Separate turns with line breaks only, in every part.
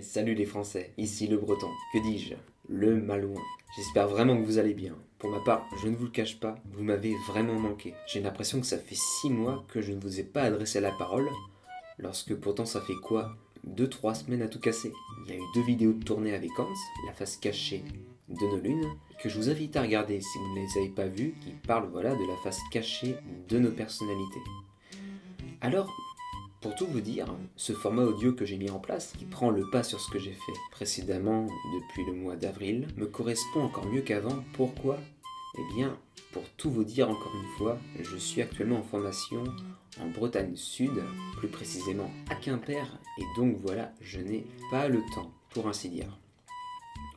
Salut les Français, ici le Breton, que dis-je, le Malouin. J'espère vraiment que vous allez bien. Pour ma part, je ne vous le cache pas, vous m'avez vraiment manqué. J'ai l'impression que ça fait 6 mois que je ne vous ai pas adressé la parole, lorsque pourtant ça fait quoi 2-3 semaines à tout casser. Il y a eu 2 vidéos de tournée avec Hans, la face cachée de nos lunes, que je vous invite à regarder si vous ne les avez pas vues, qui parlent voilà de la face cachée de nos personnalités. Alors, pour tout vous dire, ce format audio que j'ai mis en place, qui prend le pas sur ce que j'ai fait précédemment depuis le mois d'avril, me correspond encore mieux qu'avant. Pourquoi ? Eh bien, pour tout vous dire encore une fois, je suis actuellement en formation en Bretagne Sud, plus précisément à Quimper, et donc voilà, je n'ai pas le temps, pour ainsi dire.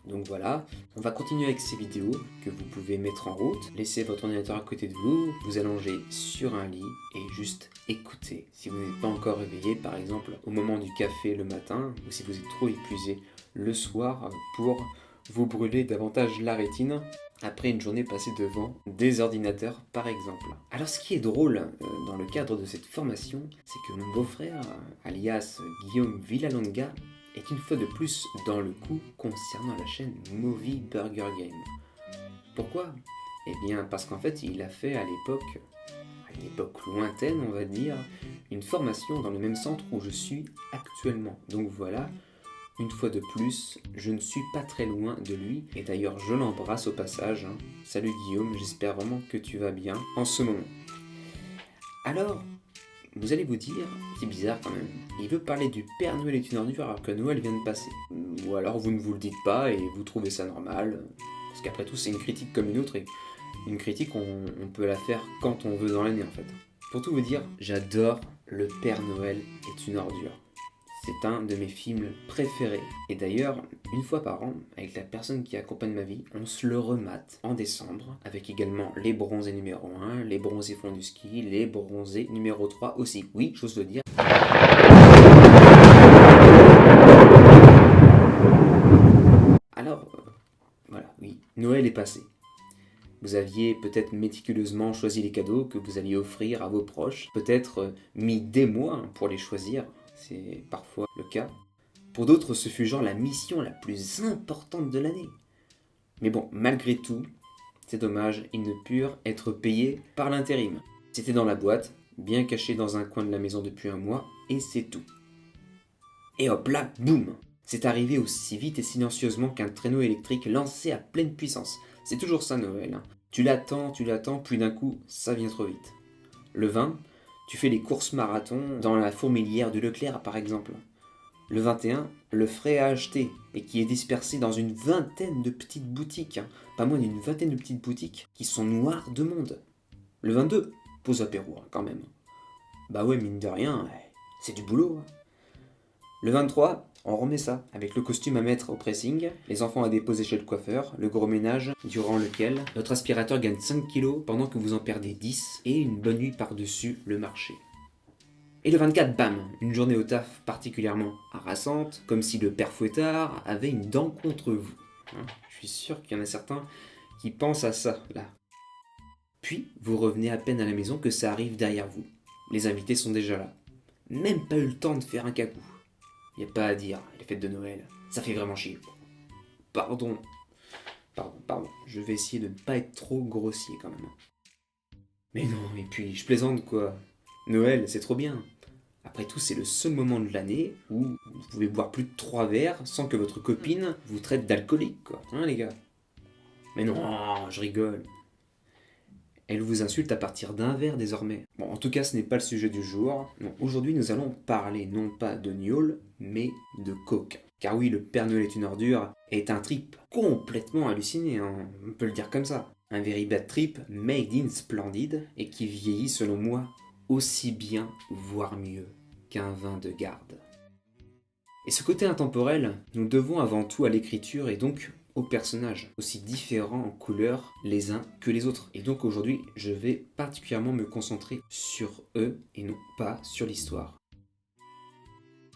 Donc voilà, on va continuer avec ces vidéos que vous pouvez mettre en route, laisser votre ordinateur à côté de vous, vous allonger sur un lit et juste écouter. Si vous n'êtes pas encore réveillé, par exemple au moment du café le matin, ou si vous êtes trop épuisé le soir pour vous brûler davantage la rétine après une journée passée devant des ordinateurs par exemple. Alors ce qui est drôle dans le cadre de cette formation, c'est que mon beau-frère, alias Guillaume Villalonga, est une fois de plus dans le coup concernant la chaîne Movie Burger Game. Pourquoi ? Eh bien parce qu'en fait il a fait à une époque lointaine on va dire, une formation dans le même centre où je suis actuellement. Donc voilà, une fois de plus, je ne suis pas très loin de lui, et d'ailleurs je l'embrasse au passage. Salut Guillaume, j'espère vraiment que tu vas bien en ce moment. Alors, vous allez vous dire, c'est bizarre quand même, il veut parler du Père Noël est une ordure alors que Noël vient de passer. Ou alors vous ne vous le dites pas et vous trouvez ça normal, parce qu'après tout c'est une critique comme une autre, et une critique on peut la faire quand on veut dans l'année en fait. Pour tout vous dire, j'adore Le Père Noël est une ordure. C'est un de mes films préférés. Et d'ailleurs, une fois par an, avec la personne qui accompagne ma vie, on se le remate en décembre, avec également les bronzés numéro 1, les bronzés fond du ski, les bronzés numéro 3 aussi. Oui, j'ose le dire. Alors, voilà, oui, Noël est passé. Vous aviez peut-être méticuleusement choisi les cadeaux que vous alliez offrir à vos proches, peut-être mis des mois pour les choisir, c'est parfois le cas. Pour d'autres, ce fut genre la mission la plus importante de l'année. Mais bon, malgré tout, c'est dommage, ils ne purent être payés par l'intérim. C'était dans la boîte, bien caché dans un coin de la maison depuis un mois, et c'est tout. Et hop là, boum! C'est arrivé aussi vite et silencieusement qu'un traîneau électrique lancé à pleine puissance. C'est toujours ça Noël. Tu l'attends, puis d'un coup, ça vient trop vite. Le 20, tu fais les courses marathon dans la fourmilière de Leclerc par exemple. Le 21, le frais à acheter et qui est dispersé dans une vingtaine de petites boutiques, pas moins d'une vingtaine de petites boutiques qui sont noires de monde. Le 22, pause apéro quand même. Bah ouais, mine de rien, c'est du boulot. Le 23, on remet ça, avec le costume à mettre au pressing, les enfants à déposer chez le coiffeur, le gros ménage, durant lequel notre aspirateur gagne 5 kilos pendant que vous en perdez 10, et une bonne nuit par-dessus le marché. Et le 24, bam, une journée au taf particulièrement harassante, comme si le père Fouettard avait une dent contre vous. Je suis sûr qu'il y en a certains qui pensent à ça, là. Puis, vous revenez à peine à la maison que ça arrive derrière vous. Les invités sont déjà là. Même pas eu le temps de faire un cacou. Y a pas à dire, les fêtes de Noël, ça fait vraiment chier. Pardon, je vais essayer de ne pas être trop grossier quand même. Mais non, et puis je plaisante quoi. Noël, c'est trop bien. Après tout, c'est le seul moment de l'année où vous pouvez boire plus de 3 verres sans que votre copine vous traite d'alcoolique, quoi. Hein, les gars ? Mais non, je rigole. Elle vous insulte à partir d'un verre désormais. Bon, en tout cas, ce n'est pas le sujet du jour. Non, aujourd'hui, nous allons parler non pas de gnôle, mais de coke. Car oui, le Père Noël est une ordure est un trip complètement halluciné, hein, on peut le dire comme ça. Un very bad trip made in splendide et qui vieillit selon moi aussi bien, voire mieux, qu'un vin de garde. Et ce côté intemporel, nous devons avant tout à l'écriture et donc aux personnages, aussi différents en couleur les uns que les autres. Et donc aujourd'hui, je vais particulièrement me concentrer sur eux et non pas sur l'histoire.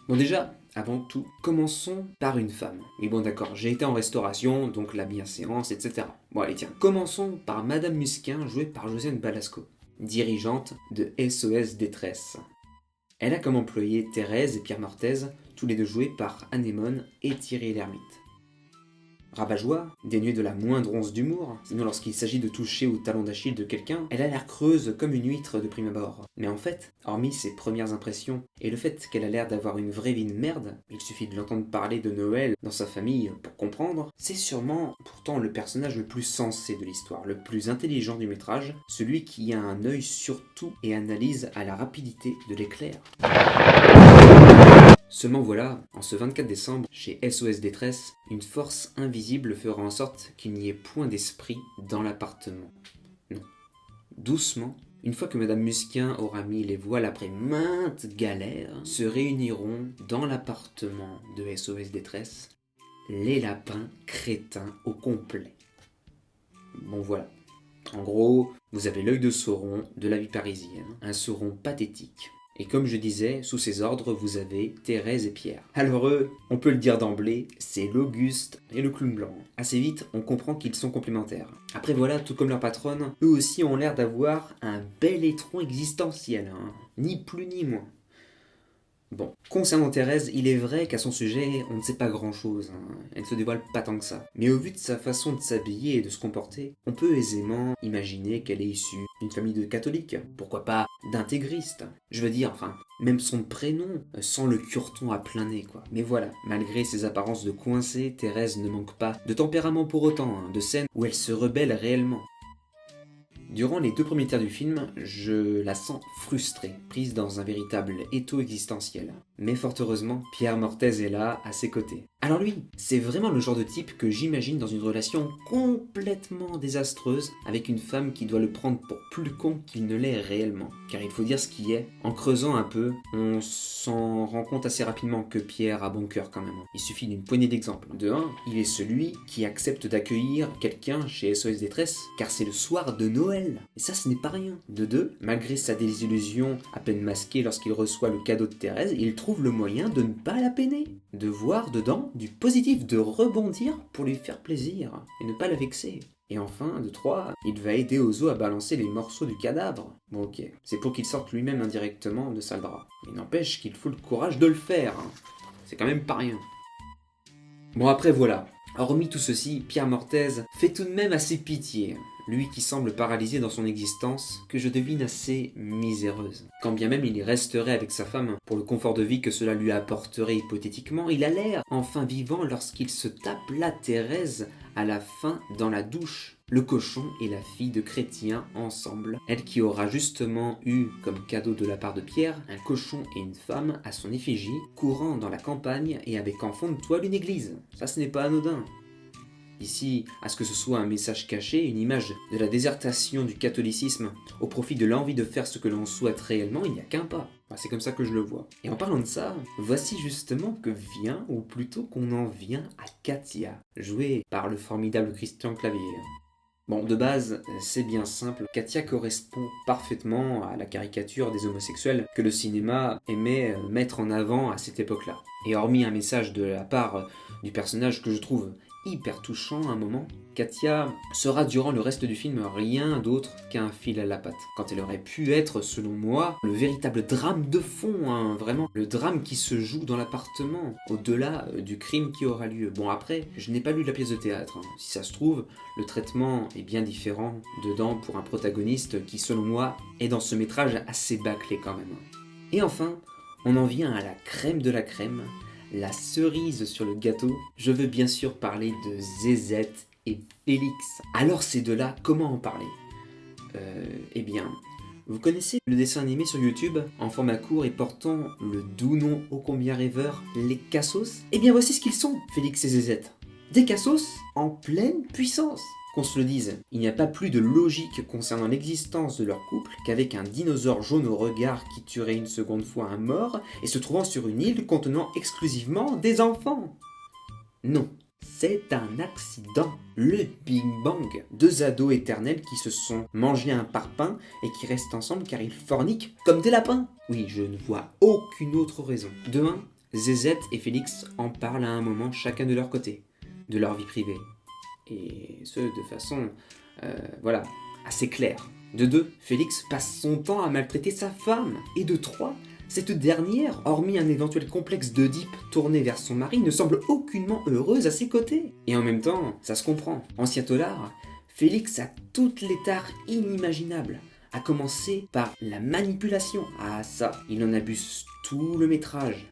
Bon déjà, avant tout, commençons par une femme. Mais bon d'accord, j'ai été en restauration, donc la bienséance, etc. Bon allez tiens, commençons par Madame Musquin, jouée par Josiane Balasco, dirigeante de SOS Détresse. Elle a comme employés Thérèse et Pierre Mortez, tous les deux joués par Anémone et Thierry Lhermitte. Rabat-joie, dénuée de la moindre once d'humour, sinon lorsqu'il s'agit de toucher au talon d'Achille de quelqu'un, elle a l'air creuse comme une huître de prime abord. Mais en fait, hormis ses premières impressions et le fait qu'elle a l'air d'avoir une vraie vie de merde, il suffit de l'entendre parler de Noël dans sa famille pour comprendre, c'est sûrement pourtant le personnage le plus sensé de l'histoire, le plus intelligent du métrage, celui qui a un œil sur tout et analyse à la rapidité de l'éclair. Seulement voilà, en ce 24 décembre, chez SOS Détresse, une force invisible fera en sorte qu'il n'y ait point d'esprit dans l'appartement. Non. Doucement, une fois que Madame Musquin aura mis les voiles après maintes galères, se réuniront dans l'appartement de SOS Détresse les lapins crétins au complet. Bon voilà. En gros, vous avez l'œil de Sauron de la vie parisienne, un Sauron pathétique. Et comme je disais, sous ses ordres, vous avez Thérèse et Pierre. Alors eux, on peut le dire d'emblée, c'est l'Auguste et le clown blanc. Assez vite, on comprend qu'ils sont complémentaires. Après voilà, tout comme leur patronne, eux aussi ont l'air d'avoir un bel étron existentiel, hein. Ni plus ni moins. Bon, concernant Thérèse, il est vrai qu'à son sujet, on ne sait pas grand-chose, hein. Elle ne se dévoile pas tant que ça. Mais au vu de sa façon de s'habiller et de se comporter, on peut aisément imaginer qu'elle est issue d'une famille de catholiques, pourquoi pas d'intégristes. Je veux dire, enfin, même son prénom sent le cureton à plein nez, quoi. Mais voilà, malgré ses apparences de coincée, Thérèse ne manque pas de tempérament pour autant, hein, de scènes où elle se rebelle réellement. Durant les 2 premiers tiers du film, je la sens frustrée, prise dans un véritable étau existentiel. Mais fort heureusement, Pierre Mortez est là, à ses côtés. Alors lui, c'est vraiment le genre de type que j'imagine dans une relation complètement désastreuse avec une femme qui doit le prendre pour plus con qu'il ne l'est réellement. Car il faut dire ce qui est, en creusant un peu, on s'en rend compte assez rapidement que Pierre a bon cœur quand même. Il suffit d'une poignée d'exemples. De 1, il est celui qui accepte d'accueillir quelqu'un chez SOS Détresse, car c'est le soir de Noël. Et ça, ce n'est pas rien. De 2, malgré sa désillusion à peine masquée lorsqu'il reçoit le cadeau de Thérèse, il trouve le moyen de ne pas la peiner, de voir dedans du positif, de rebondir pour lui faire plaisir et ne pas la vexer. Et enfin, de 3, il va aider Ozo à balancer les morceaux du cadavre. Bon ok, c'est pour qu'il sorte lui-même indirectement de sale drap. Mais n'empêche qu'il faut le courage de le faire, hein. C'est quand même pas rien. Bon après voilà, hormis tout ceci, Pierre Mortez fait tout de même assez pitié. Lui qui semble paralysé dans son existence, que je devine assez miséreuse. Quand bien même il y resterait avec sa femme, pour le confort de vie que cela lui apporterait hypothétiquement, il a l'air enfin vivant lorsqu'il se tape la Thérèse à la fin dans la douche. Le cochon et la fille de Chrétien ensemble. Elle qui aura justement eu comme cadeau de la part de Pierre un cochon et une femme à son effigie, courant dans la campagne et avec en fond de toile une église. Ça ce n'est pas anodin. Ici, à ce que ce soit un message caché, une image de la désertation du catholicisme au profit de l'envie de faire ce que l'on souhaite réellement, il n'y a qu'un pas. Enfin, c'est comme ça que je le vois. Et en parlant de ça, voici justement que vient, ou plutôt qu'on en vient à Katia, jouée par le formidable Christian Clavier. Bon, de base, c'est bien simple, Katia correspond parfaitement à la caricature des homosexuels que le cinéma aimait mettre en avant à cette époque-là. Et hormis un message de la part du personnage que je trouve hyper touchant à un moment, Katia sera durant le reste du film rien d'autre qu'un fil à la patte. Quand elle aurait pu être, selon moi, le véritable drame de fond, hein, vraiment, le drame qui se joue dans l'appartement, au-delà du crime qui aura lieu. Bon après, je n'ai pas lu la pièce de théâtre, hein. Si ça se trouve, le traitement est bien différent dedans pour un protagoniste qui, selon moi, est dans ce métrage assez bâclé quand même. Et enfin, on en vient à la crème de la crème, la cerise sur le gâteau, je veux bien sûr parler de Zézette et Félix. Alors ces deux-là, comment en parler ? Eh bien, vous connaissez le dessin animé sur YouTube, en format court et portant le doux nom ô combien rêveur, les Cassos ? Eh bien voici ce qu'ils sont, Félix et Zézette. Des Cassos en pleine puissance. Qu'on se le dise, il n'y a pas plus de logique concernant l'existence de leur couple qu'avec un dinosaure jaune au regard qui tuerait une seconde fois un mort et se trouvant sur une île contenant exclusivement des enfants. Non, c'est un accident. Le Big Bang. 2 ados éternels qui se sont mangés un parpaing et qui restent ensemble car ils forniquent comme des lapins. Oui, je ne vois aucune autre raison. De 1, Zézette et Félix en parlent à un moment chacun de leur côté, de leur vie privée. Et ce, de façon, assez claire. De 2, Félix passe son temps à maltraiter sa femme. Et de 3, Cette dernière, hormis un éventuel complexe d'Oedipe tourné vers son mari, ne semble aucunement heureuse à ses côtés. Et en même temps, ça se comprend. Ancien tolard, Félix a toutes les tares inimaginables, à commencer par la manipulation. Ah ça, il en abuse tout le métrage.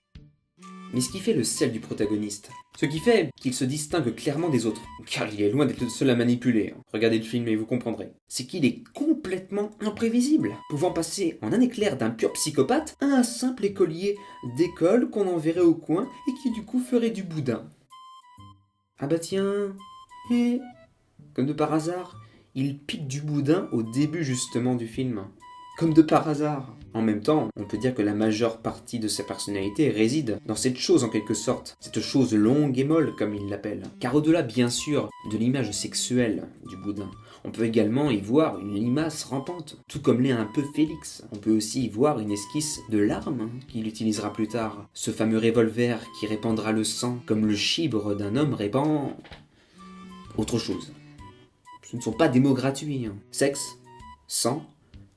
Mais ce qui fait le sel du protagoniste, ce qui fait qu'il se distingue clairement des autres, car il est loin d'être le seul à manipuler, regardez le film et vous comprendrez, c'est qu'il est complètement imprévisible, pouvant passer en un éclair d'un pur psychopathe à un simple écolier d'école qu'on enverrait au coin et qui du coup ferait du boudin. Ah bah tiens, et comme de par hasard, il pique du boudin au début justement du film. Comme de par hasard. En même temps, on peut dire que la majeure partie de sa personnalité réside dans cette chose en quelque sorte, cette chose longue et molle comme il l'appelle. Car au-delà bien sûr de l'image sexuelle du boudin, on peut également y voir une limace rampante, tout comme l'est un peu Félix. On peut aussi y voir une esquisse de l'arme qu'il utilisera plus tard, ce fameux revolver qui répandra le sang comme le chibre d'un homme répand autre chose. Ce ne sont pas des mots gratuits. Sexe, sang,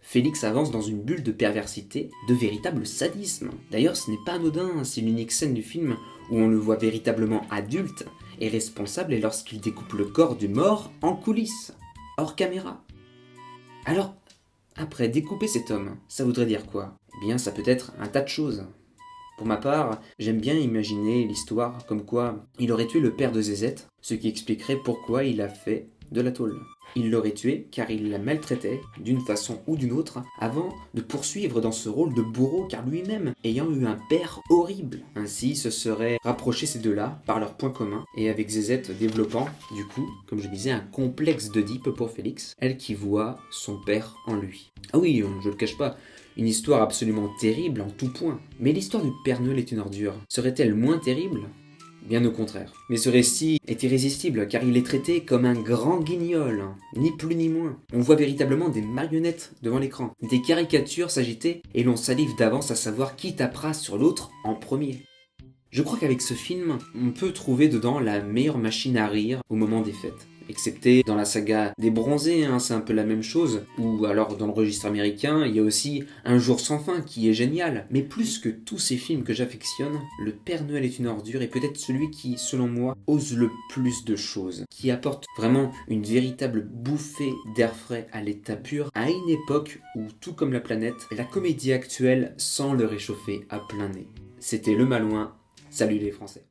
Félix avance dans une bulle de perversité, de véritable sadisme. D'ailleurs, ce n'est pas anodin, c'est l'unique scène du film où on le voit véritablement adulte et responsable est lorsqu'il découpe le corps du mort en coulisses, hors caméra. Alors, après, découper cet homme, ça voudrait dire quoi? Eh bien, ça peut être un tas de choses. Pour ma part, j'aime bien imaginer l'histoire comme quoi il aurait tué le père de Zézette, ce qui expliquerait pourquoi il a fait de la tôle. Il l'aurait tué car il la maltraitait d'une façon ou d'une autre avant de poursuivre dans ce rôle de bourreau car lui-même ayant eu un père horrible. Ainsi se seraient rapprochés ces deux-là par leurs points communs et avec Zézette développant du coup, comme je disais, un complexe d'Oedipe pour Félix, elle qui voit son père en lui. Ah oui, je le cache pas, une histoire absolument terrible en tout point. Mais l'histoire du Père Noël est une ordure. Serait-elle moins terrible ? Bien au contraire. Mais ce récit est irrésistible car il est traité comme un grand guignol, ni plus ni moins. On voit véritablement des marionnettes devant l'écran, des caricatures s'agiter et l'on salive d'avance à savoir qui tapera sur l'autre en premier. Je crois qu'avec ce film, on peut trouver dedans la meilleure machine à rire au moment des fêtes. Excepté dans la saga des Bronzés, c'est un peu la même chose. Ou alors dans le registre américain, il y a aussi Un jour sans fin qui est génial. Mais plus que tous ces films que j'affectionne, Le Père Noël est une ordure est peut-être celui qui, selon moi, ose le plus de choses. Qui apporte vraiment une véritable bouffée d'air frais à l'état pur, à une époque où, tout comme la planète, la comédie actuelle sent le réchauffer à plein nez. C'était Le Malouin. Salut les Français.